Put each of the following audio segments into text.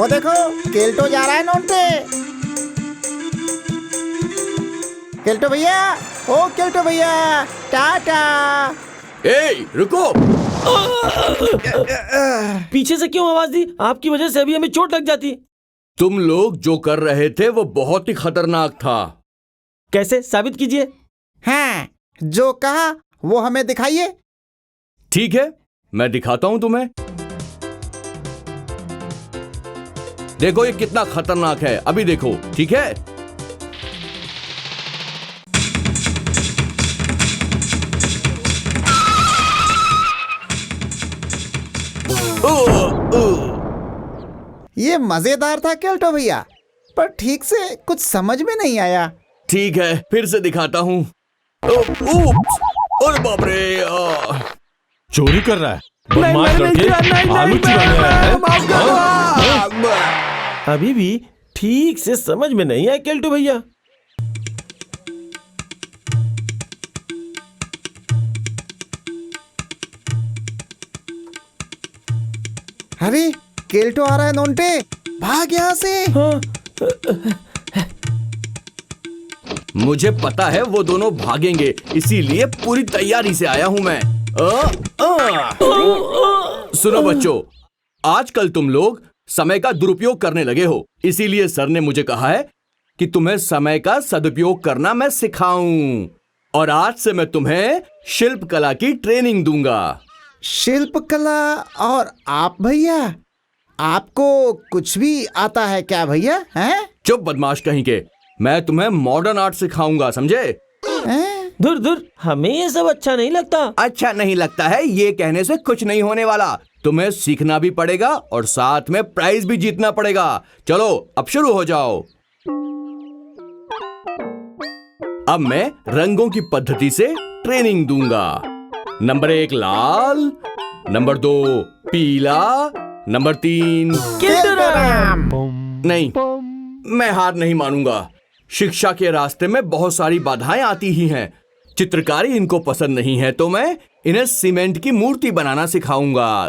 वो देखो केल्टो जा रहा है नोंटे। केल्टो भैया, ओ केल्टो भैया, टाटा। ए, रुको। पीछे से क्यों आवाज दी? आपकी वजह से अभी हमें चोट लग जाती। तुम लोग जो कर रहे थे वो बहुत ही खतरनाक था। कैसे? साबित कीजिए। हाँ, जो कहा वो हमें दिखाइए। ठीक है, मैं दिखाता हूं तुम्हें। देखो ये कितना खतरनाक है, अभी देखो। ठीक है, ये मजेदार था केल्टो भैया, पर ठीक से कुछ समझ में नहीं आया। ठीक है, फिर से दिखाता हूं। अरे बाप रे! चोरी कर रहा है, बदमाश लड़के, आलू चुराने आया है। अभी भी ठीक से समझ में नहीं आया केल्टो भैया। अरे केल्टो आ रहा है नोंटे, भाग यहाँ से। हाँ, मुझे पता है वो दोनों भागेंगे, इसीलिए पूरी तैयारी से आया हूं मैं। सुनो बच्चों, आजकल तुम लोग समय का दुरुपयोग करने लगे हो, इसीलिए सर ने मुझे कहा है कि तुम्हें समय का सदुपयोग करना मैं सिखाऊं। और आज से मैं तुम्हें शिल्प कला की ट्रेनिंग दूंगा। शिल्प कला? और आप भैया, आपको कुछ भी आता है क्या भैया? हैं? चुप बदमाश कहीं के, मैं तुम्हें मॉडर्न आर्ट सिखाऊंगा, समझे? हैं? दूर दूर, हमें ये सब अच्छा नहीं लगता। अच्छा नहीं लगता है, ये कहने से कुछ नहीं होने वाला। तुम्हें सीखना भी पड़ेगा और साथ में प्राइज भी जीतना पड़ेगा। चलो अब शुरू हो जाओ। अब मैं रंगों की पद्धति से ट्रेनिंग दूंगा। नंबर 1 लाल, नंबर 2 पीला, नंबर 3 नहीं, मैं हार नहीं मानूंगा। शिक्षा के रास्ते में बहुत सारी बाधाएं आती ही हैं। चित्रकारी इनको पसंद नहीं है, तो मैं इन्हें सीमेंट की मूर्ति बनाना सिखाऊंगा।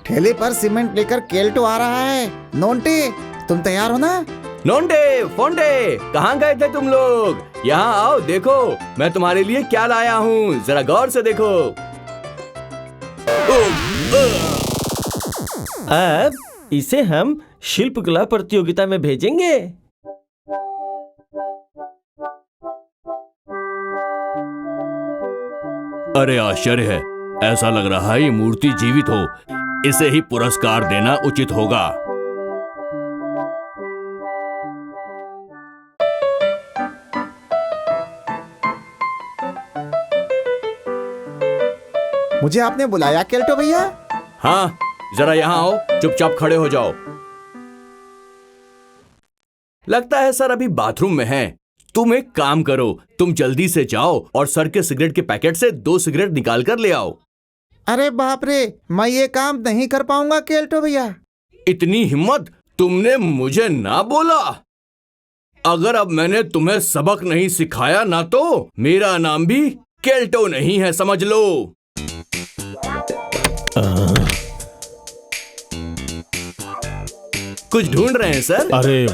ठेले पर सीमेंट लेकर केल्टो आ रहा है। नोंटे, तुम तैयार हो ना? नोंटे, फोंटे, कहाँ गए थे तुम लोग? यहाँ आओ, देखो मैं तुम्हारे लिए क्या लाया हूँ, जरा गौर से देखो। अब इसे हम शिल्पकला प्रतियोगिता में भेजेंगे। अरे आश्चर्य है, ऐसा लग रहा है ये मूर्ति जीवित हो। इसे ही पुरस्कार देना उचित होगा। मुझे आपने बुलाया केल्टो भैया? हाँ, जरा यहाँ आओ, चुपचाप खड़े हो जाओ। लगता है सर अभी बाथरूम में हैं। तुम एक काम करो, तुम जल्दी से जाओ और सर के सिगरेट के पैकेट से 2 सिगरेट निकाल कर ले आओ। अरे बाप रे, मैं ये काम नहीं कर पाऊंगा केल्टो भैया। इतनी हिम्मत? तुमने मुझे ना बोला? अगर अब मैंने तुम्हें सबक नहीं सिखाया ना, तो मेरा नाम भी केल्टो नहीं है, समझ लो। कुछ ढूंढ रहे हैं सर? अरे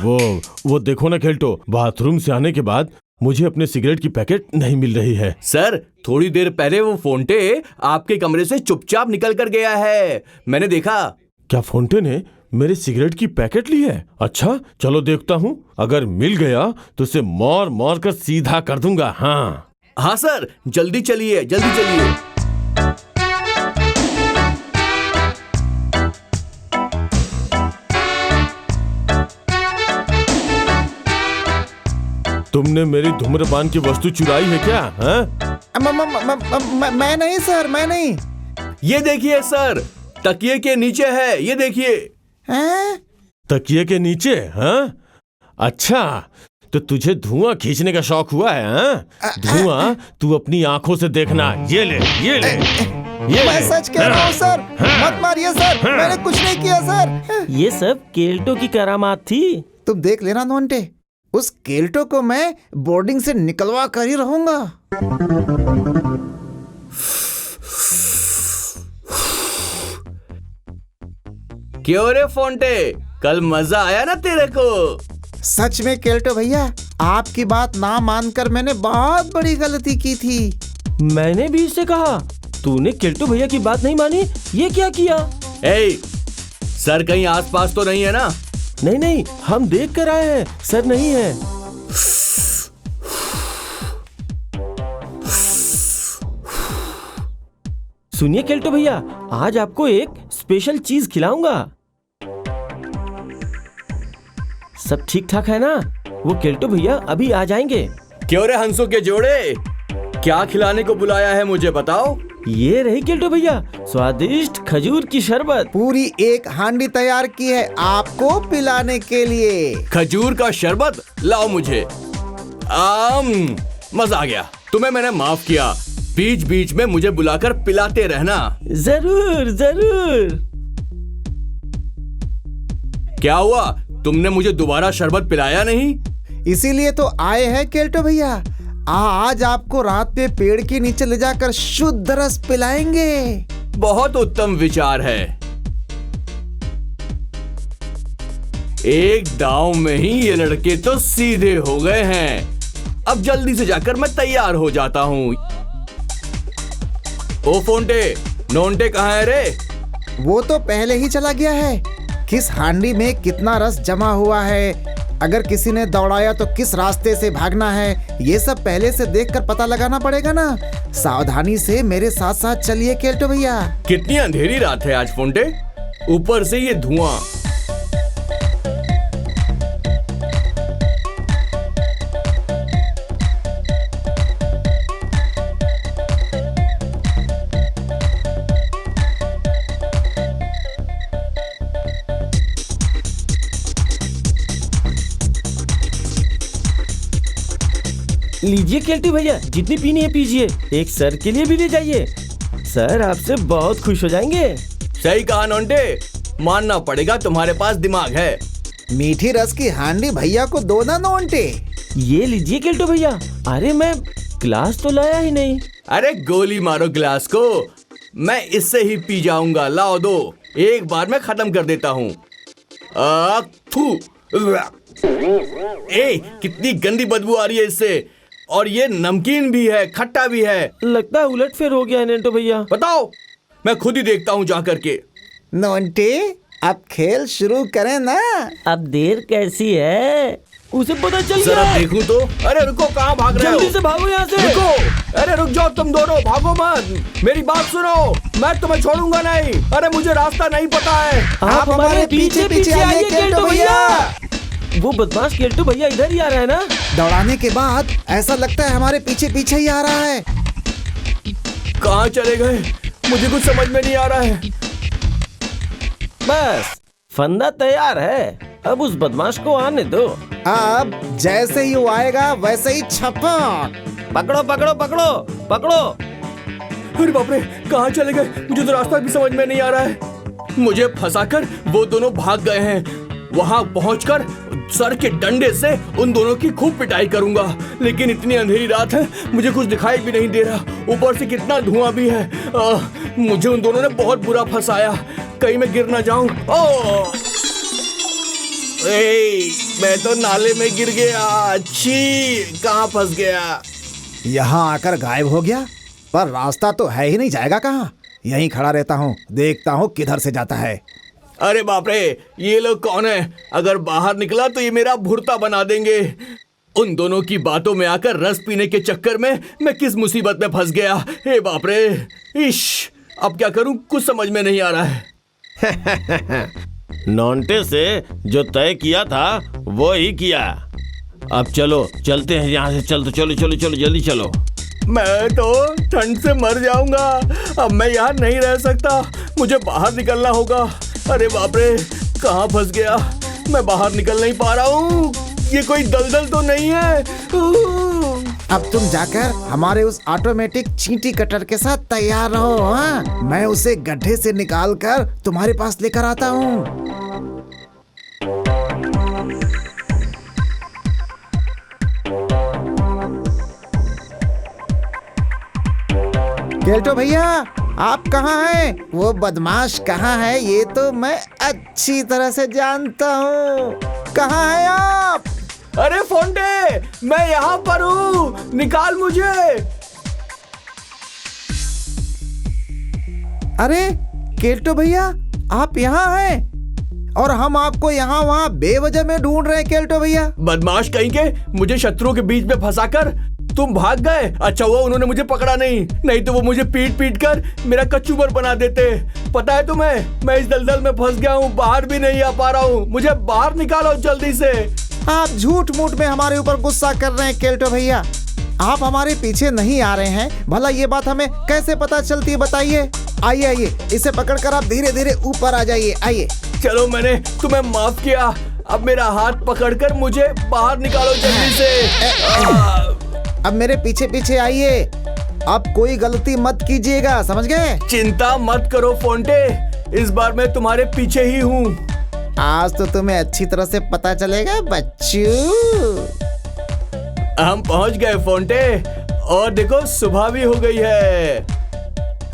वो देखो ना केल्टो, बाथरूम से आने के बाद मुझे अपने सिगरेट की पैकेट नहीं मिल रही है। सर, थोड़ी देर पहले वो फोंटे आपके कमरे से चुपचाप निकल कर गया है, मैंने देखा। क्या फोंटे ने मेरे सिगरेट की पैकेट ली है? अच्छा, चलो देखता हूँ। अगर मिल गया तो उसे मार मार कर सीधा कर दूंगा। हाँ सर, जल्दी चलिए, जल्दी चलिए। तुमने मेरी धूम्रपान की वस्तु चुराई है क्या? मैं नहीं सर, मैं नहीं। ये देखिए सर, तकिए के नीचे है, ये देखिए। तकिए के नीचे? अच्छा, तो तुझे धुआं खींचने का शौक हुआ है? धुआं तू अपनी आंखों से देखना। ये ले, ये ले, ये मैं सच कह रहा हूँ सर, मत मारिए सर, मैंने कुछ नहीं किया सर। ये सब केल्टो की करामात थी। तुम देख लेना नोंटे, उस केल्टो को मैं बोर्डिंग से निकलवा कर ही रहूंगा। क्यों रे फोंटे, कल मजा आया ना तेरे को? सच में केल्टो भैया, आपकी बात ना मानकर मैंने बहुत बड़ी गलती की थी। मैंने भी इससे कहा, तूने केल्टो भैया की बात नहीं मानी, ये क्या किया? ए, सर कहीं आसपास तो नहीं है ना? नहीं नहीं, हम देख कर आए हैं, सर नहीं है। सुनिए केल्टो भैया, आज आपको एक स्पेशल चीज खिलाऊंगा। सब ठीक ठाक है ना? वो केल्टो भैया अभी आ जाएंगे। क्यों रे हंसों के जोड़े, क्या खिलाने को बुलाया है मुझे बताओ? ये रही केल्टो भैया, स्वादिष्ट खजूर की शरबत। पूरी एक हांडी तैयार की है आपको पिलाने के लिए। खजूर का शरबत लाओ मुझे। मजा आ गया। तुम्हें मैंने माफ किया, बीच बीच में मुझे बुलाकर पिलाते रहना। जरूर जरूर। क्या हुआ, तुमने मुझे दोबारा शरबत पिलाया नहीं? इसीलिए तो आए हैं केल्टो भैया, आज आपको रात में पेड़ के नीचे ले जाकर शुद्ध रस पिलाएंगे। बहुत उत्तम विचार है। एक दांव में ही ये लड़के तो सीधे हो गए हैं। अब जल्दी से जाकर मैं तैयार हो जाता हूँ। ओ फोंटे, नोंटे कहाँ है रे? वो तो पहले ही चला गया है। किस हांडी में कितना रस जमा हुआ है, अगर किसी ने दौड़ाया तो किस रास्ते से भागना है, ये सब पहले से देखकर पता लगाना पड़ेगा ना। सावधानी से मेरे साथ साथ चलिए केल्टो भैया। कितनी अंधेरी रात है आज फोंटे, ऊपर से ये धुआं। लीजिए केल्टो भैया, जितनी पीनी है पीजिए, एक सर के लिए भी ले जाइए, सर आपसे बहुत खुश हो जाएंगे। सही कहा नोंटे, मानना पड़ेगा तुम्हारे पास दिमाग है। मीठी रस की हांडी भैया को दो ना नोंटे। ये लीजिए केल्टो भैया। अरे मैं गिलास तो लाया ही नहीं। अरे गोली मारो गिलास को, मैं इससे ही पी जाऊंगा। लाओ दो, एक बार में खत्म कर देता हूँ। कितनी गंदी बदबू आ रही है इससे, और ये नमकीन भी है, खट्टा भी है। लगता है उलटफेर हो गया है नेंटो भैया। बताओ, मैं खुद ही देखता हूँ जा करके। नोंटे, अब खेल शुरू करें ना। अब देर कैसी है, उसे पता चल गया जरा है। देखूं तो। अरे रुको, कहाँ भाग रहे हो? जल्दी से भागो यहाँ से। रुको, अरे रुक जाओ तुम दोनों, भागो मत। मेरी बात सुनो, मैं तुम्हें छोड़ूंगा नहीं। अरे मुझे रास्ता नहीं पता है। आप हमारे पीछे पीछे आइए केल्टो भैया। वो बदमाश केल्टो भैया इधर ही आ रहा है ना? दौड़ाने के बाद ऐसा लगता है हमारे पीछे पीछे ही आ रहा है। कहाँ चले गए, मुझे कुछ समझ में नहीं आ रहा है। बस फंदा तैयार है, अब उस बदमाश को आने दो। अब जैसे ही वो आएगा वैसे ही छपक। पकड़ो पकड़ो पकड़ो पकड़ो। अरे बाप रे, कहाँ चले गए, मुझे तो रास्ता भी समझ में नहीं आ रहा है। मुझे फंसाकर वो दोनों भाग गए हैं। वहां पहुंचकर सर के डंडे से उन दोनों की खूब पिटाई करूंगा। लेकिन इतनी अंधेरी रात है, मुझे कुछ दिखाई भी नहीं दे रहा, ऊपर से कितना धुआं भी है। मुझे उन दोनों ने बहुत बुरा फंसाया, कहीं मैं गिर ना जाऊं। मैं तो नाले में गिर गया। छी, कहाँ फंस गया। यहाँ आकर गायब हो गया, पर रास्ता तो है ही नहीं, जाएगा कहाँ। यहीं खड़ा रहता हूँ, देखता हूँ किधर से जाता है। अरे बाप रे, ये लोग कौन है? अगर बाहर निकला तो ये मेरा भुर्ता बना देंगे। उन दोनों की बातों में आकर रस पीने के चक्कर में मैं किस मुसीबत में फंस गया। हे बाप रे, इश, अब क्या करूं, कुछ समझ में नहीं आ रहा है। नोंटे से जो तय किया था वो ही किया। अब चलो, चलते हैं यहाँ से। चलो चलो चलो चलो, जल्दी चलो। मैं तो ठंड से मर जाऊंगा। अब मैं यहाँ नहीं रह सकता, मुझे बाहर निकलना होगा। अरे बाप रे, कहाँ फंस गया, मैं बाहर निकल नहीं पा रहा हूँ। ये कोई दलदल तो नहीं है। अब तुम जाकर हमारे उस ऑटोमेटिक चींटी कटर के साथ तैयार रहो। हाँ, मैं उसे गड्ढे से निकालकर तुम्हारे पास लेकर आता हूँ। केल्टो भैया, आप कहाँ हैं? वो बदमाश कहाँ है ये तो मैं अच्छी तरह से जानता हूँ। कहाँ हैं आप? अरे फोंटे, मैं यहाँ पर हूँ, निकाल मुझे। अरे केल्टो भैया, आप यहाँ हैं और हम आपको यहाँ वहाँ बेवजह में ढूंढ रहे हैं केल्टो भैया। बदमाश कहीं के, मुझे शत्रुओं के बीच में फंसाकर तुम भाग गए। अच्छा हुआ उन्होंने मुझे पकड़ा नहीं तो वो मुझे पीट पीट कर मेरा कचूबर बना देते। पता है तुम्हें, मैं इस दलदल में फंस गया हूँ, बाहर भी नहीं आ पा रहा हूँ। मुझे बाहर निकालो जल्दी से। आप झूठ मूठ में हमारे ऊपर गुस्सा कर रहे हैं केल्टो भैया। आप हमारे पीछे नहीं आ रहे हैं, भला ये बात हमें कैसे पता चलती है बताइए। आइए आइए, इसे पकड़कर आप धीरे धीरे ऊपर आ जाइए। आइए। चलो, मैंने तुम्हें माफ किया, अब मेरा हाथ पकड़कर मुझे बाहर निकालो जल्दी से। अब मेरे पीछे पीछे आइए। अब कोई गलती मत कीजिएगा, समझ गए? चिंता मत करो फोंटे, इस बार मैं तुम्हारे पीछे ही हूँ। आज तो तुम्हें अच्छी तरह से पता चलेगा बच्चू। हम पहुंच गए फोंटे, और देखो सुबह भी हो गई है।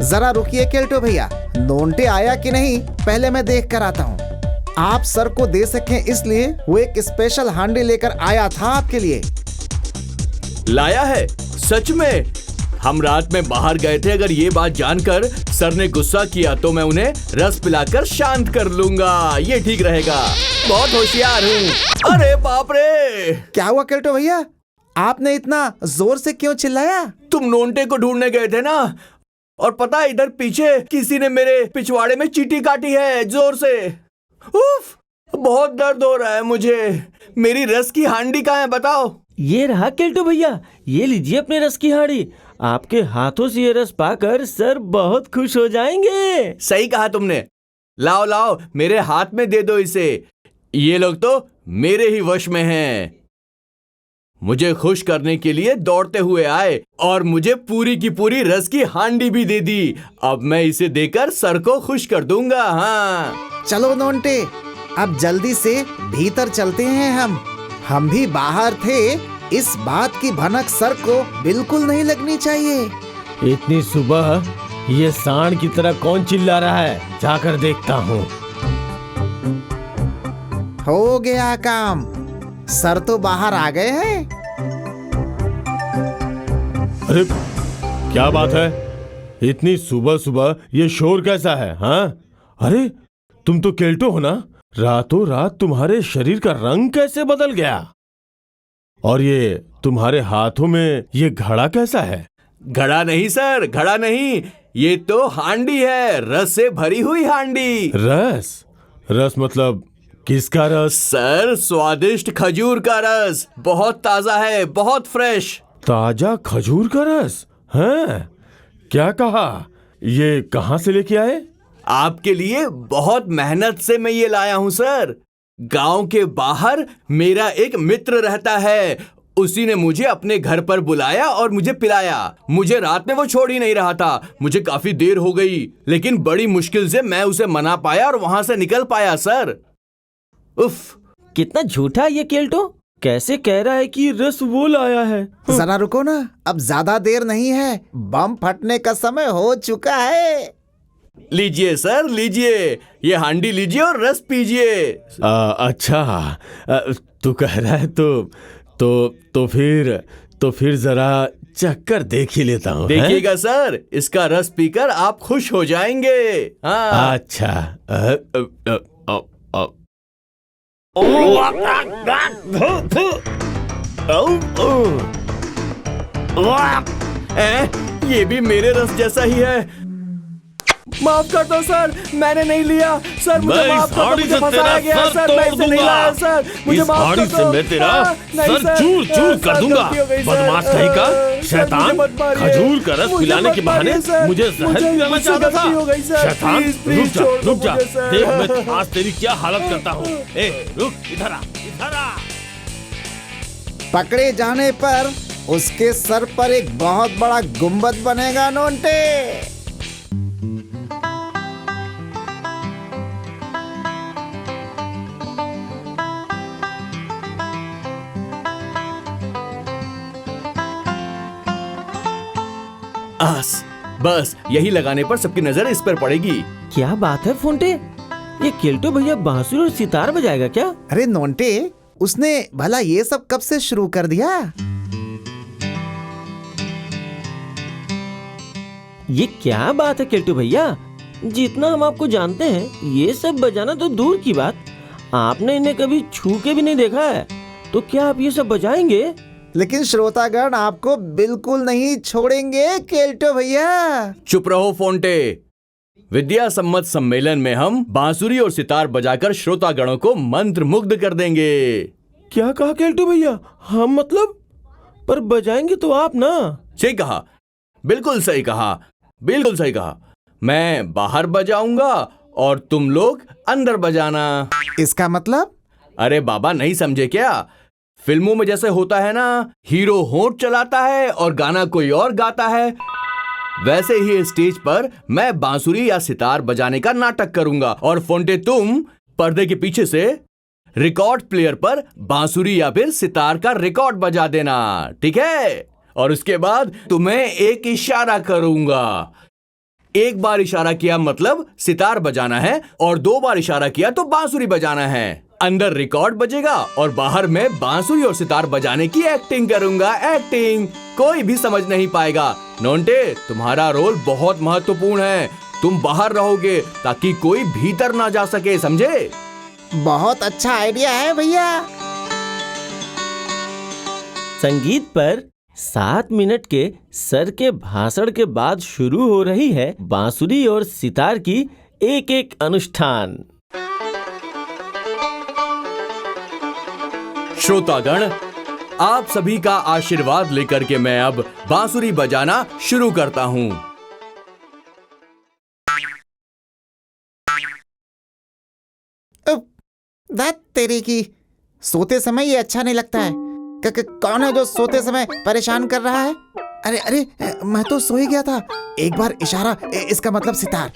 जरा रुकिए केल्टो भैया, नोंटे आया कि नहीं पहले मैं देख कर आता हूँ। आप सर को दे सकें इसलिए वो एक स्पेशल हांडी लेकर आया था आपके लिए। लाया है? सच में? हम रात में बाहर गए थे, अगर ये बात जानकर सर ने गुस्सा किया तो मैं उन्हें रस पिलाकर शांत कर लूंगा। ये ठीक रहेगा, बहुत होशियार हूँ। अरे बाप रे! क्या हुआ केल्टो भैया, आपने इतना जोर से क्यों चिल्लाया? तुम नोंटे को ढूंढने गए थे ना, और पता है इधर पीछे किसी ने मेरे पिछवाड़े में चींटी काटी है जोर से। उफ, बहुत दर्द हो रहा है मुझे। मेरी रस की हांडी कहाँ है बताओ? ये रहा केल्टो भैया, ये लीजिए अपने रस की हांडी। आपके हाथों से ये रस पाकर सर बहुत खुश हो जाएंगे। सही कहा तुमने। लाओ लाओ, मेरे हाथ में दे दो इसे। ये लोग तो मेरे ही वश में हैं। मुझे खुश करने के लिए दौड़ते हुए आए और मुझे पूरी की पूरी रस की हांडी भी दे दी। अब मैं इसे देकर सर को खुश कर दूंगा। हाँ चलो नोंटे, अब जल्दी से भीतर चलते हैं। हम भी बाहर थे, इस बात की भनक सर को बिल्कुल नहीं लगनी चाहिए। इतनी सुबह ये सांड की तरह कौन चिल्ला रहा है, जाकर देखता हूँ। हो गया काम, सर तो बाहर आ गए हैं। अरे क्या बात है, इतनी सुबह सुबह ये शोर कैसा है? हाँ, अरे तुम तो केल्टो हो ना? रातों रात तुम्हारे शरीर का रंग कैसे बदल गया? और ये तुम्हारे हाथों में ये घड़ा कैसा है? घड़ा नहीं सर, घड़ा नहीं, ये तो हांडी है, रस से भरी हुई हांडी। रस? रस मतलब किसका रस? सर, स्वादिष्ट खजूर का रस, बहुत ताजा है, बहुत फ्रेश। ताजा खजूर का रस? हैं? क्या कहा? ये कहाँ से लेके आए? आपके लिए बहुत मेहनत से मैं ये लाया हूं सर। गांव के बाहर मेरा एक मित्र रहता है, उसी ने मुझे अपने घर पर बुलाया और मुझे पिलाया। मुझे रात में वो छोड़ ही नहीं रहा था, मुझे काफी देर हो गई, लेकिन बड़ी मुश्किल से मैं उसे मना पाया और वहां से निकल पाया सर। उफ, कितना झूठा ये केल्टो, कैसे कह रहा है कि रस वो लाया है। जरा रुको ना, अब ज्यादा देर नहीं है, बम फटने का समय हो चुका है। लीजिए सर, लीजिए, ये हांडी लीजिए और रस पीजिए। अच्छा, तू कह रहा है तो फिर जरा चक्कर देख ही लेता हूँ। देखिएगा सर, इसका रस पीकर आप खुश हो जाएंगे। हाँ। अच्छा। ये भी मेरे रस जैसा ही है। माफ कर दो सर, मैंने नहीं लिया सर, मुझे माफ कर दो, मुझे फंसाया गया सर, मैं इसे नहीं लाया सर, मुझे माफ कर दो। से मैं तेरा सर चूर चूर कर दूंगा। बदमाश कहीं का शैतान, खजूर का रस पिलाने के बहाने मुझे जहर पिलाना चाहता था। शैतान, रुक जा, देख मैं आज तेरी क्या हालत करता हूँ। ए रुक, इधर आ, इधर आ। पकड़े जाने पर उसके सर पर एक बहुत बड़ा गुंबद बनेगा नोंटे। बस यही लगाने पर सबकी नजर इस पर पड़ेगी। क्या बात है फोंटे, ये केल्टो भैया बांसुरी और सितार बजाएगा क्या? अरे नोंटे, उसने भला ये सब कब से शुरू कर दिया? ये क्या बात है केल्टो भैया, जितना हम आपको जानते हैं ये सब बजाना तो दूर की बात, आपने इन्हें कभी छू के भी नहीं देखा है, तो क्या आप ये सब बजाएंगे? लेकिन श्रोतागण आपको बिल्कुल नहीं छोड़ेंगे केल्टो भैया। चुप रहो फोंटे। विद्या सम्मत सम्मेलन में हम बांसुरी और सितार बजाकर श्रोतागणों को मंत्र मुग्ध कर देंगे। क्या कहा केल्टो भैया? हम मतलब? पर बजाएंगे तो आप ना। सही कहा, बिल्कुल सही कहा, बिल्कुल सही कहा। मैं बाहर बजाऊंगा और तुम लोग अंदर बजाना। इसका मतलब? अरे बाबा, नहीं समझे क्या? फिल्मों में जैसे होता है ना, हीरो होंठ चलाता है और गाना कोई और गाता है, वैसे ही स्टेज पर मैं बांसुरी या सितार बजाने का नाटक करूंगा और फोंटे तुम पर्दे के पीछे से रिकॉर्ड प्लेयर पर बांसुरी या फिर सितार का रिकॉर्ड बजा देना, ठीक है? और उसके बाद तुम्हें एक इशारा करूंगा। एक बार इशारा किया मतलब सितार बजाना है और 2 बार इशारा किया तो बांसुरी बजाना है। अंदर रिकॉर्ड बजेगा और बाहर में बांसुरी और सितार बजाने की एक्टिंग करूंगा। एक्टिंग कोई भी समझ नहीं पाएगा। नोंटे, तुम्हारा रोल बहुत महत्वपूर्ण है। तुम बाहर रहोगे ताकि कोई भीतर ना जा सके, समझे? बहुत अच्छा आइडिया है भैया। संगीत पर 7 मिनट के सर के भाषण के बाद शुरू हो रही है बांसुरी और सितार की एक एक अनुष्ठान। श्रोतागण, आप सभी का आशीर्वाद लेकर के मैं अब बांसुरी बजाना शुरू करता हूं। तेरी की, सोते समय ये अच्छा नहीं लगता है। कौन है जो सोते समय परेशान कर रहा है? अरे अरे, मैं तो सो ही गया था। एक बार इशारा, इसका मतलब सितार।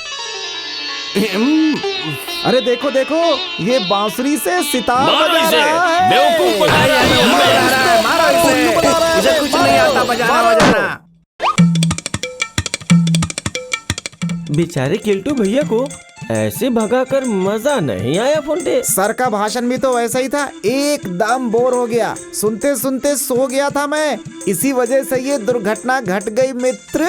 अरे देखो देखो, ये बांसुरी से सितार बजा रहा है। बेवकूफ बजा रहा है, मारो इसे। इसे कुछ नहीं आता बजाना। बेचारे केल्टो भैया को ऐसे भगाकर मजा नहीं आया फोंटे। सर का भाषण भी तो वैसा ही था, एकदम बोर हो गया। सुनते सुनते सो गया था मैं। इसी वजह से ये दुर्घटना घट गई मित्र।